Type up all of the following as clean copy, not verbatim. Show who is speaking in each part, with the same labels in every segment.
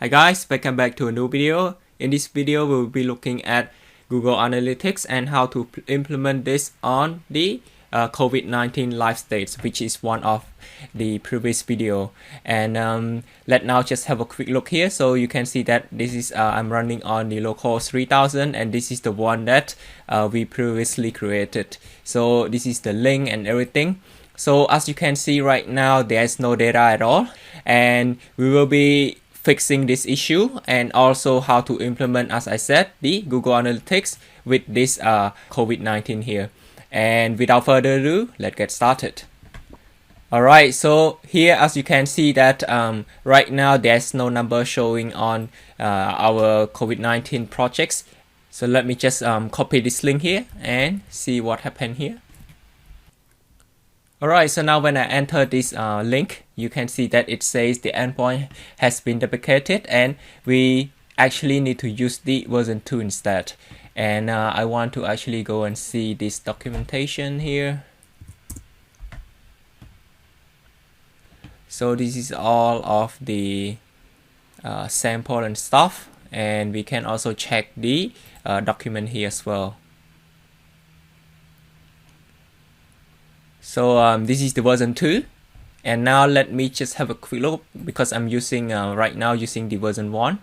Speaker 1: Hi guys, welcome back to a new video. In this video, we'll be looking at Google Analytics and how to implement this on the COVID-19 live states, which is one of the previous video. And let's now just have a quick look here. So you can see that this is I'm running on the local 3000, and this is the one that we previously created. So this is the link and everything. So as you can see right now, there's no data at all, and we will be fixing this issue and also how to implement, as I said, the Google Analytics with this COVID-19 here. And without further ado, let's get started. Alright, so here as you can see that right now there's no number showing on our COVID-19 projects. So let me just copy this link here and see what happened here. Alright, so now when I enter this link, you can see that it says the endpoint has been deprecated and we actually need to use the version 2 instead. And I want to actually go and see this documentation here. So this is all of the sample and stuff, and we can also check the document here as well. So this is the version 2, and now let me just have a quick look because I'm using right now using the version 1,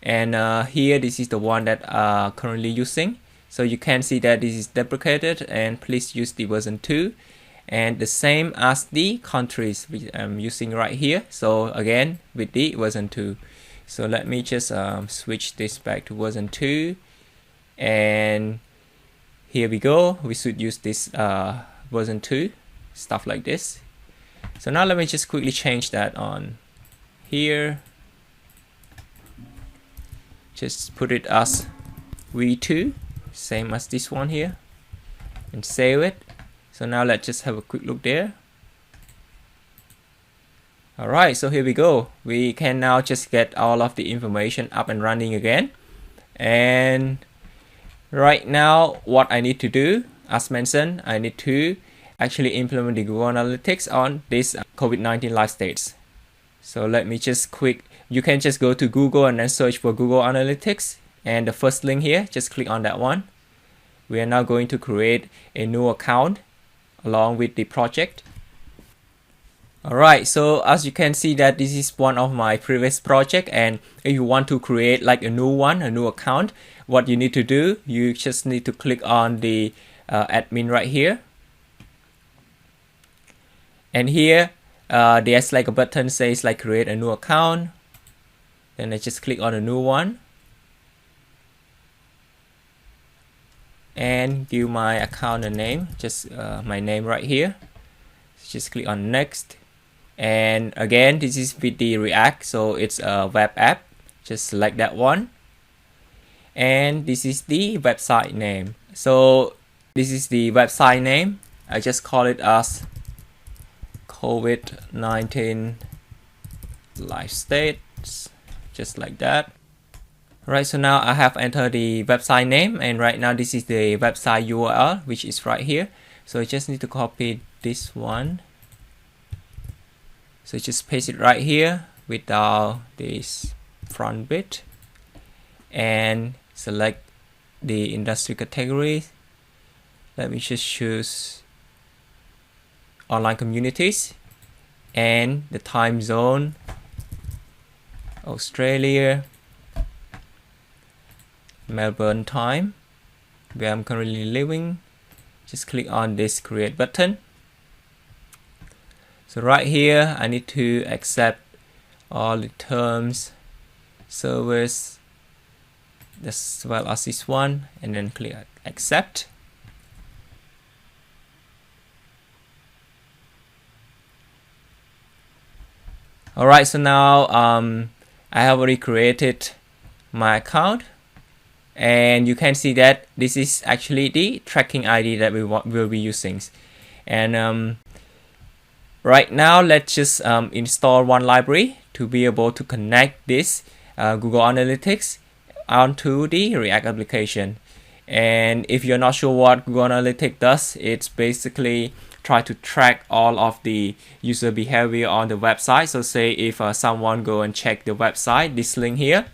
Speaker 1: and here this is the one that I'm currently using. So you can see that this is deprecated, and please use the version 2, and the same as the countries which I'm using right here. So again with the version 2. So let me just switch this back to version 2, and here we go. We should use this version 2, stuff like this. So now let me just quickly change that on here. Just put it as v2, same as this one here, and save it. So now let's just have a quick look there. Alright, so here we go. We can now just get all of the information up and running again. And right now what I need to do, as mentioned, I need to actually implement the Google Analytics on this COVID-19 live states. So let me just you can just go to Google and then search for Google Analytics, and the first link here, just click on that one. We are now going to create a new account along with the project. Alright, so as you can see that this is one of my previous project, and if you want to create like a new one, a new account, what you need to do, you just need to click on the admin right here, and here there's like a button says like create a new account. Then I just click on a new one and give my account a name, just my name right here. Just click on next, and again this is with the React, so it's a web app. Just select that one, and this is the website name. So this is the website name. I just call it as COVID-19 live states, just like that. Right, so now I have entered the website name, and right now this is the website URL, which is right here. So I just need to copy this one. So just paste it right here without this front bit, and select the industry category. Let me just choose online communities, and the time zone, Australia, Melbourne time, where I'm currently living. Just click on this create button. So right here I need to accept all the terms, service, as well as this one, and then click accept. Alright, so now I have already created my account, and you can see that this is actually the tracking ID that we will be using. And right now let's just install one library to be able to connect this Google Analytics onto the React application. And if you're not sure what Google Analytics does, it's basically try to track all of the user behavior on the website. So say if someone go and check the website, this link here,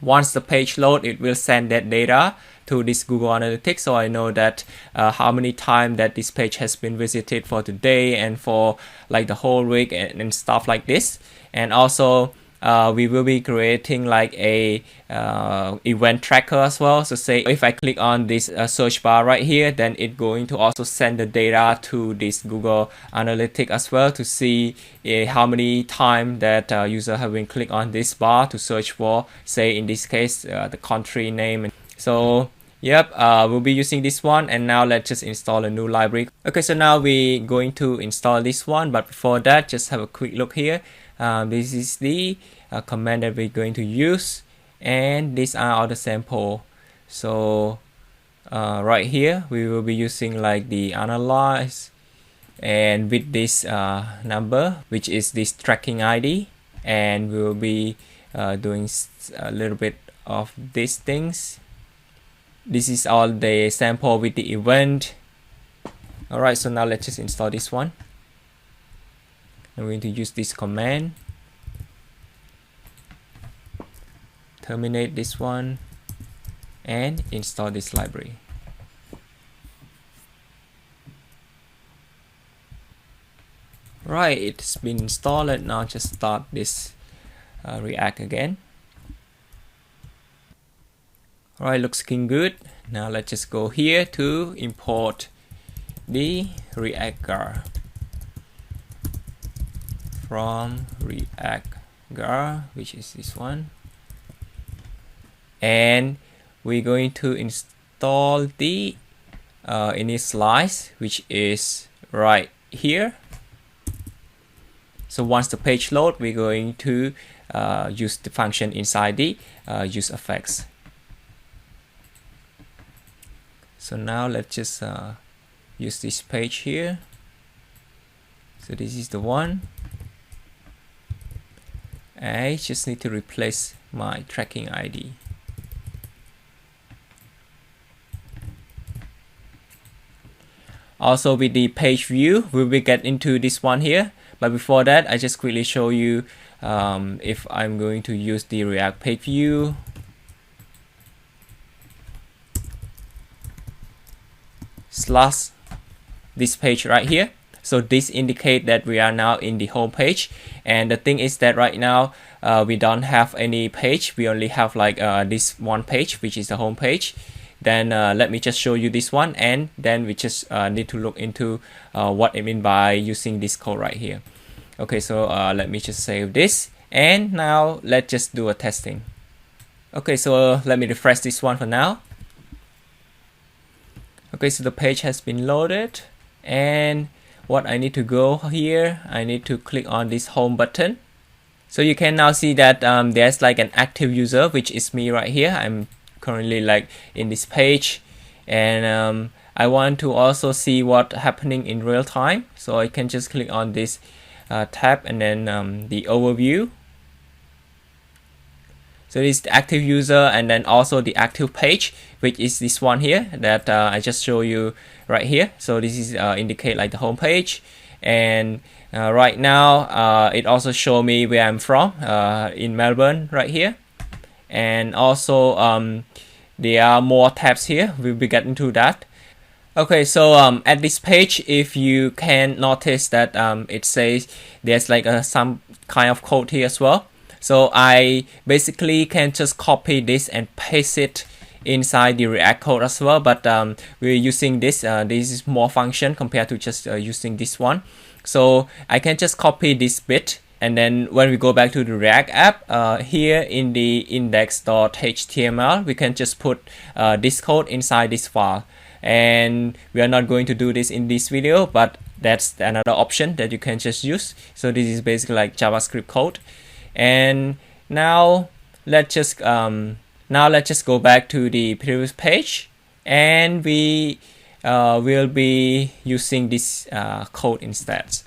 Speaker 1: once the page load, it will send that data to this Google Analytics, so I know that how many times that this page has been visited for today and for like the whole week and stuff like this. And also we will be creating like a event tracker as well. So say if I click on this search bar right here, then it's going to also send the data to this Google Analytics as well to see how many times that user have been click on this bar to search for, say in this case, the country name. So yep, we'll be using this one. And now let's just install a new library. Okay, so now we're going to install this one, but before that, just have a quick look here. This is the command that we're going to use, and these are all the sample. So right here we will be using like the analyze, and with this number, which is this tracking ID, and we will be doing a little bit of these things. This is all the sample with the event. Alright, so now let's just install this one. I'm going to use this command, terminate this one, and install this library. Right, it's been installed. Now just start this React again. Alright, looks looking good. Now let's just go here to import the React from React, which is this one, and we're going to install the initialize, which is right here. So once the page load, we're going to use the function inside the use effects. So now let's just use this page here. So this is the one. I just need to replace my tracking ID. Also with the page view, we will get into this one here. But before that, I just quickly show you if I'm going to use the React page view. Slash this page right here. So this indicates that we are now in the home page. And the thing is that right now we don't have any page. We only have like this one page, which is the home page. Then let me just show you this one, and then we just need to look into what I mean by using this code right here. Okay, so let me just save this, and now let's just do a testing. Okay, so let me refresh this one for now. Okay, so the page has been loaded, and what I need to go here, I need to click on this home button. So you can now see that there's like an active user, which is me right here. I'm currently like in this page, and I want to also see what's happening in real time. So I can just click on this tab, and then the overview. So this is the active user, and then also the active page, which is this one here that I just show you right here. So this is indicate like the home page, and right now it also show me where I'm from, in Melbourne right here. And also there are more tabs here. We'll be getting to that. Okay, so at this page, if you can notice that it says there's like some kind of code here as well. So I basically can just copy this and paste it inside the React code as well, but we're using this. This is more function compared to just using this one. So I can just copy this bit, and then when we go back to the React app, here in the index.html, we can just put this code inside this file. And we are not going to do this in this video, but that's another option that you can just use. So this is basically like JavaScript code. And now let's just go back to the previous page, and we will be using this code instead.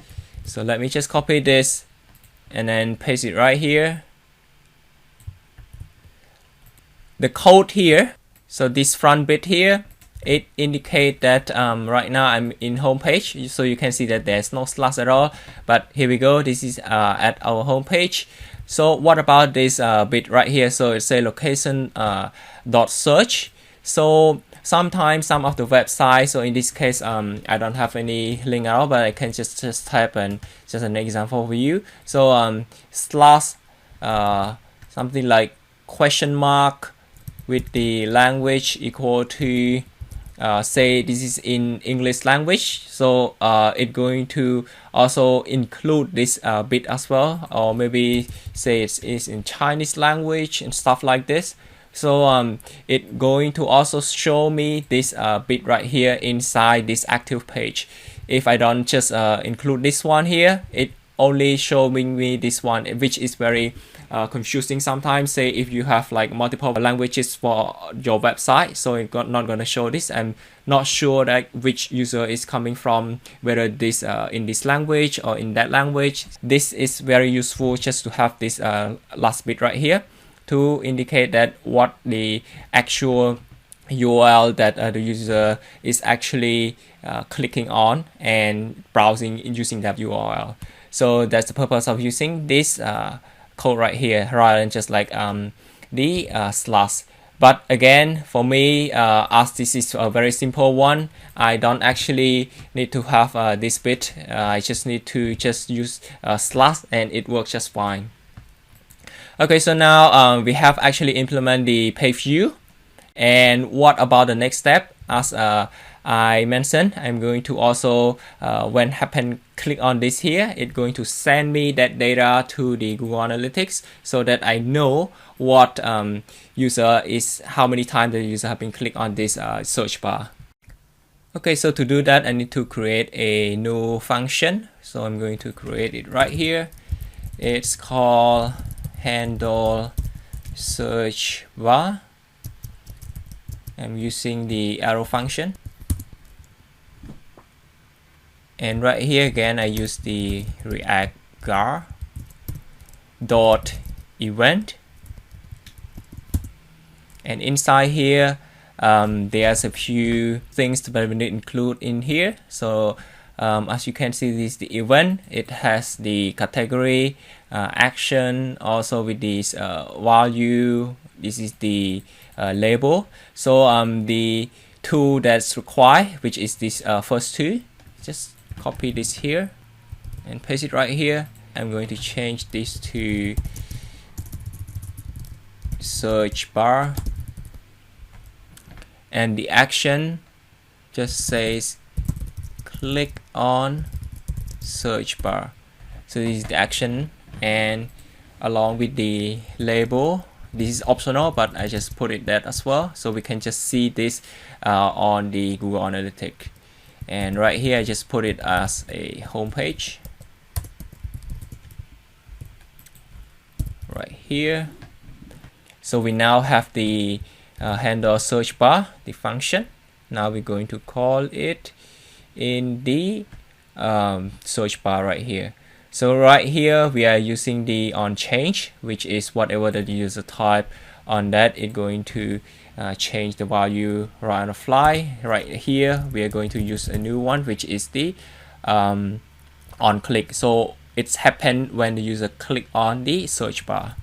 Speaker 1: So let me just copy this and then paste it right here. The code here, so this front bit here, it indicates that right now I'm in home page, so you can see that there's no slash at all. But here we go, this is at our home page. So what about this bit right here? So it say location dot search. So sometimes some of the websites, so in this case I don't have any link at all, but I can just type and just an example for you. So slash something like question mark with the language equal to say this is in English language, so it's going to also include this bit as well, or maybe say it's in Chinese language and stuff like this. So it's going to also show me this bit right here inside this active page. If I don't just include this one here, it only showing me this one, which is very confusing sometimes. Say if you have like multiple languages for your website, so it's not gonna show this. I'm not sure that which user is coming from, whether this in this language or in that language. This is very useful just to have this last bit right here to indicate that what the actual URL that the user is actually clicking on and browsing using that URL. So that's the purpose of using this code right here, rather than just like the slash. But again, for me, as this is a very simple one, I don't actually need to have this bit. I just need to just use slash and it works just fine. Okay, so now we have actually implemented the page view. And what about the next step? As I mentioned, I'm going to also, when click on this here, it's going to send me that data to the Google Analytics so that I know what user is, how many times the user have been clicked on this search bar. Okay, so to do that, I need to create a new function. So I'm going to create it right here. It's called handle search bar. I'm using the arrow function. And right here again, I use the ReactJS dot event. And inside here, there's a few things that we need to include in here. So as you can see, this is the event. It has the category, action, also with this value. This is the label. So the tool that's required, which is this first two, just copy this here and paste it right here. I'm going to change this to search bar, and the action just says click on search bar. So this is the action, and along with the label, this is optional, but I just put it there as well, so we can just see this on the Google Analytics. And right here, I just put it as a home page right here. So we now have the handle search bar, the function. Now we're going to call it in the search bar right here. So right here, we are using the on change, which is whatever the user type on that, it's going to change the value right on the fly. Right here, we are going to use a new one, which is the on click. So it's happened when the user click on the search bar.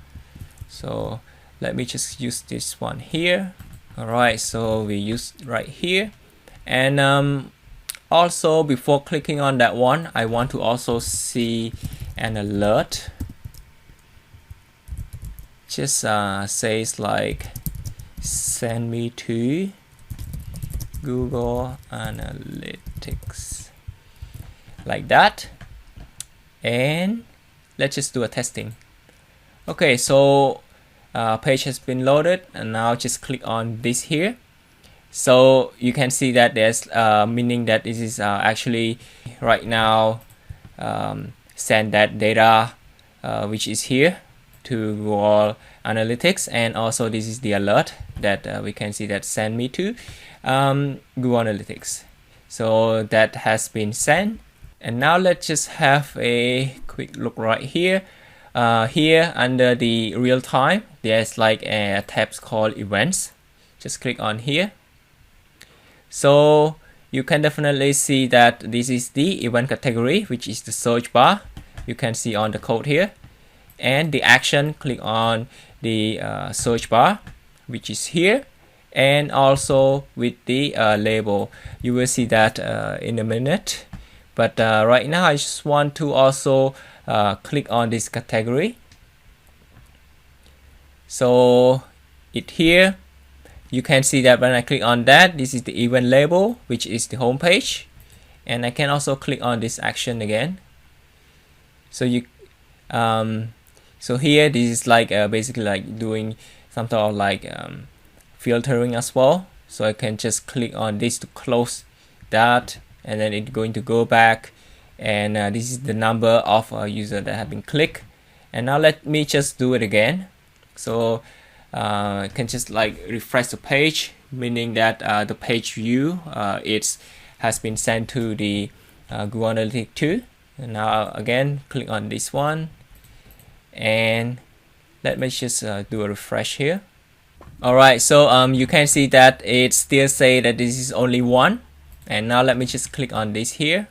Speaker 1: So let me just use this one here. All right, so we use right here. And also, before clicking on that one, I want to also see an alert. Just says like send me to Google Analytics, like that. And let's just do a testing. Okay, so page has been loaded, and now just click on this here. So you can see that there's meaning that this is actually right now send that data which is here to Google Analytics, and also this is the alert that we can see that send me to Google Analytics. So that has been sent, and now let's just have a quick look right here. Here under the real time, there's like a tab called events. Just click on here. So you can definitely see that this is the event category, which is the search bar. You can see on the code here, and the action, click on the search bar, which is here, and also with the label. You will see that in a minute, but right now I just want to also click on this category. So it here, you can see that when I click on that, this is the event label, which is the home page, and I can also click on this action again. So you so here this is like basically like doing some sort of like filtering as well. So I can just click on this to close that, and then it's going to go back, and this is the number of users that have been clicked. And now let me just do it again. So I can just like refresh the page, meaning that the page view has been sent to the Google Analytics 2. And now again click on this one, and let me just do a refresh here. Alright, so you can see that it still say that this is only one. And now let me just click on this here.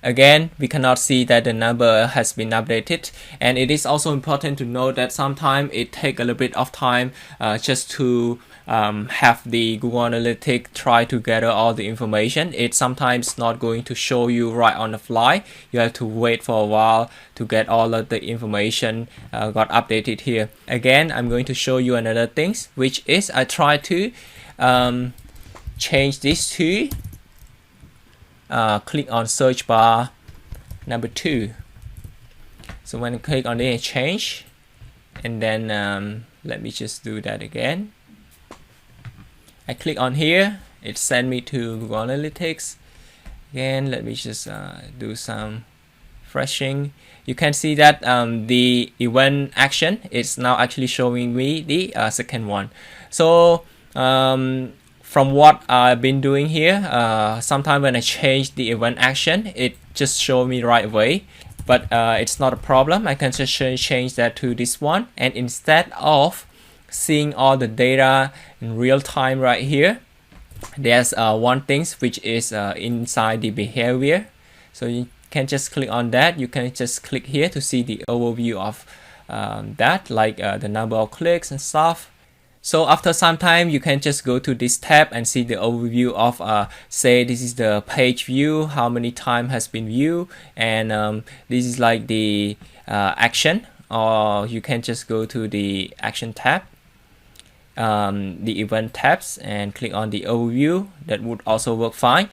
Speaker 1: Again, we cannot see that the number has been updated, and it is also important to note that sometimes it takes a little bit of time just to have the Google Analytics try to gather all the information. It's sometimes not going to show you right on the fly. You have to wait for a while to get all of the information got updated here. Again, I'm going to show you another things, which is I try to change this to click on search bar number 2. So when I click on the change, and then let me just do that again. I click on here, it sent me to Google Analytics. Again, let me just do some refreshing. You can see that the event action is now actually showing me the second one. So from what I've been doing here, sometimes when I change the event action, it just shows me right away, but it's not a problem. I can just change that to this one, and instead of seeing all the data in real time right here, there's one thing which is inside the behavior. So you can just click on that. You can just click here to see the overview of that, like the number of clicks and stuff. So after some time, you can just go to this tab and see the overview of say this is the page view, how many time has been viewed, and this is like the action, or you can just go to the action tab, the event tabs, and click on the overview. That would also work fine.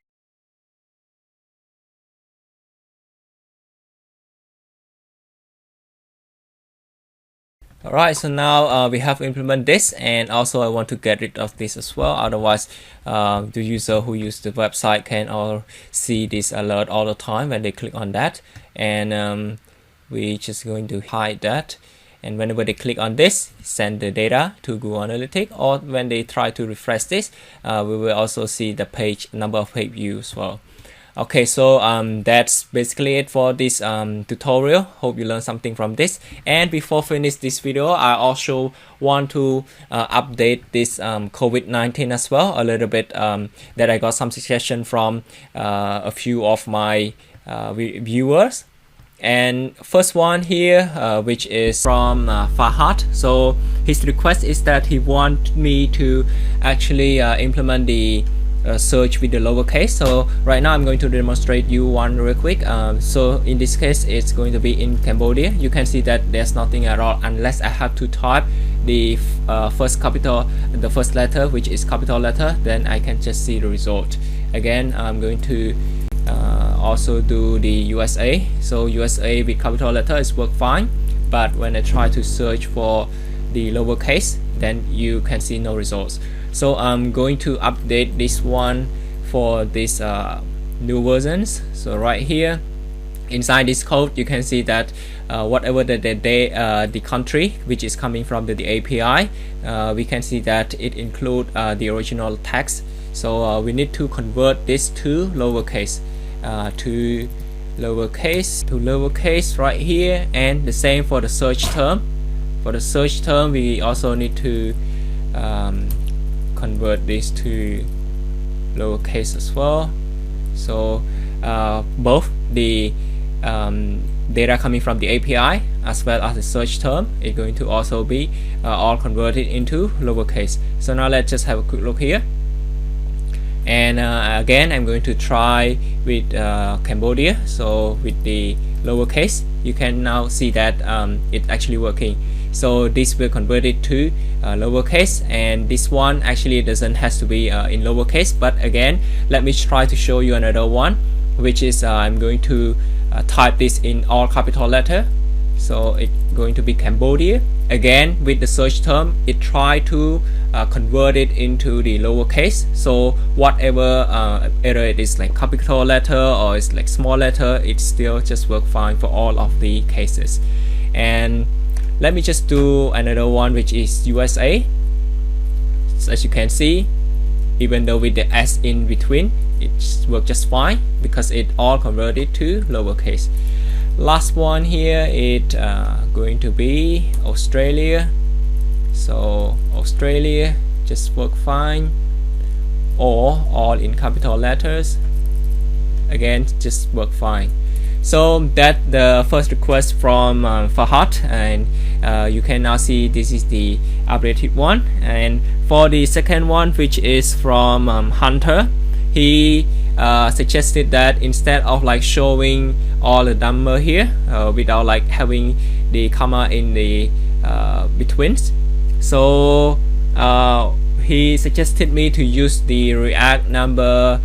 Speaker 1: Alright, so now we have implemented this, and also I want to get rid of this as well. Otherwise, the user who use the website can all see this alert all the time when they click on that. And we're just going to hide that. And whenever they click on this, send the data to Google Analytics, or when they try to refresh this, we will also see the page number of page views as well. Okay, so that's basically it for this tutorial. Hope you learned something from this. And before finish this video, I also want to update this COVID-19 as well a little bit, that I got some suggestion from a few of my viewers. And first one here, which is from Fahad. So his request is that he wants me to actually implement the search with the lowercase. So right now I'm going to demonstrate you one real quick. So in this case, it's going to be in Cambodia. You can see that there's nothing at all unless I have to type the first letter, which is capital letter, then I can just see the result. Again, I'm going to also do the USA. So USA with capital letter is work fine, but when I try to search for the lowercase, then you can see no results. So I'm going to update this one for this new versions. So right here inside this code, you can see that whatever the country which is coming from the API, we can see that it include the original text. So we need to convert this to lowercase, to lowercase right here. And the same for the search term. For the search term, we also need to convert this to lowercase as well. So both the data coming from the API as well as the search term is going to also be all converted into lowercase. So now let's just have a quick look here. And again, I'm going to try with Cambodia. So with the lowercase, you can now see that it's actually working. So this will convert it to lowercase, and this one actually doesn't has to be in lowercase. But again, let me try to show you another one, which is I'm going to type this in all capital letter. So it's going to be Cambodia. Again, with the search term, it try to convert it into the lowercase. So whatever either it is like capital letter or it's like small letter, it still just work fine for all of the cases. And let me just do another one, which is USA. So as you can see, even though with the S in between, it works just fine because it all converted to lowercase. Last one here is going to be Australia. So Australia just work fine, or all in capital letters. Again, just work fine. So that the first request from Fahad, and you can now see this is the updated one. And for the second one, which is from Hunter, he suggested that instead of like showing all the number here without like having the comma in the betweens, so he suggested me to use the React number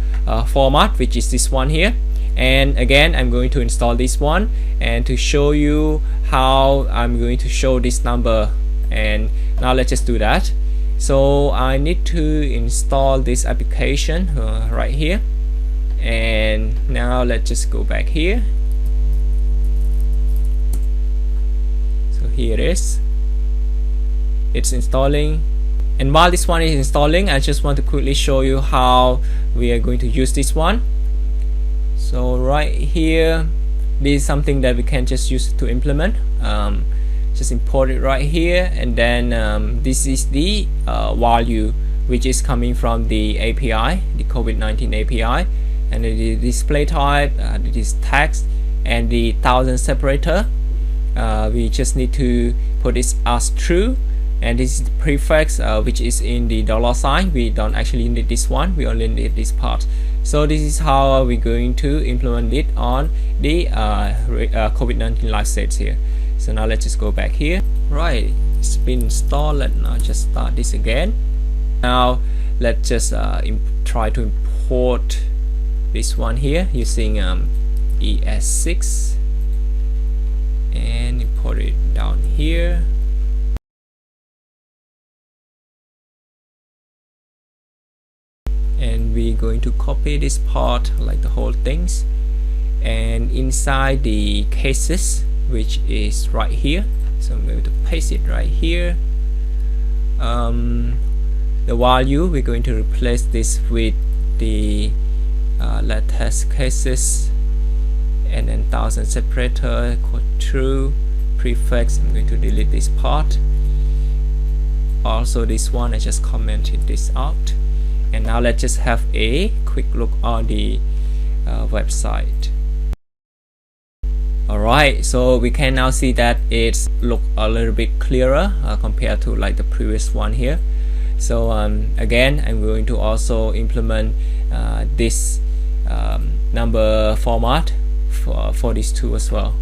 Speaker 1: format, which is this one here. And again, I'm going to install this one and to show you how I'm going to show this number. And now let's just do that. So I need to install this application right here. And now let's just go back here. So here it is. It's installing. And while this one is installing, I just want to quickly show you how we are going to use this one. So right here, this is something that we can just use to implement. Just import it right here, and then this is the value which is coming from the API, the COVID-19 API, and the display type, this text, and the 1000 separator. We just need to put this as true, and this is the prefix which is in the $sign. We don't actually need this one, we only need this part. So this is how we're going to implement it on the COVID-19 live states here. So now let's just go back here. Right, it's been installed. Let's now just start this again. Now let's just try to import this one here using ES6 and import it down here. And we're going to copy this part, like the whole things, and inside the cases, which is right here. So I'm going to paste it right here. The value, we're going to replace this with the latest cases, and then 1000 separator, code true, prefix. I'm going to delete this part. Also this one, I just commented this out. And now let's just have a quick look on the website. Alright, so we can now see that it's look a little bit clearer compared to like the previous one here. So again, I'm going to also implement this number format for these two as well.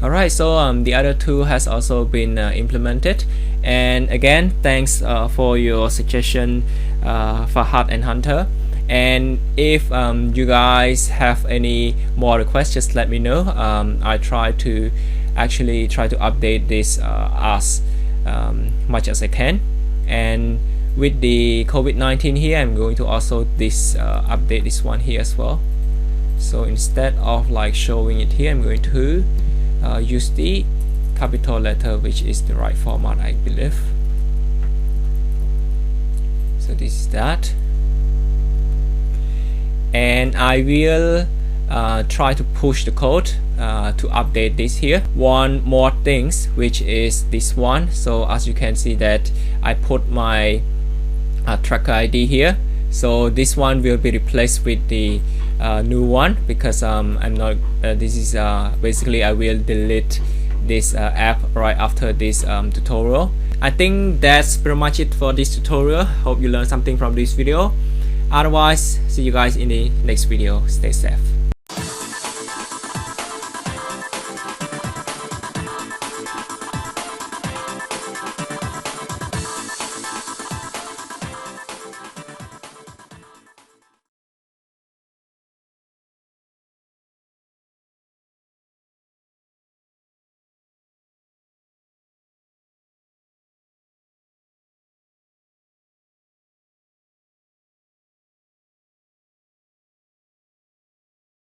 Speaker 1: Alright, so the other two has also been implemented. And again, thanks for your suggestion, Fahad and Hunter. And if you guys have any more requests, just let me know. I try to update this as much as I can. And with the COVID-19 here, I'm going to also update this one here as well. So instead of like showing it here, I'm going to use the capital letter, which is the right format, I believe. So this is that. And I will try to push the code to update this here. One more things, which is this one. So as you can see that I put my tracker ID here, so this one will be replaced with the new one, because I'm not this is basically I will delete this app right after this tutorial. I think that's pretty much it for this tutorial. Hope you learned something from this video. Otherwise, see you guys in the next video. Stay safe.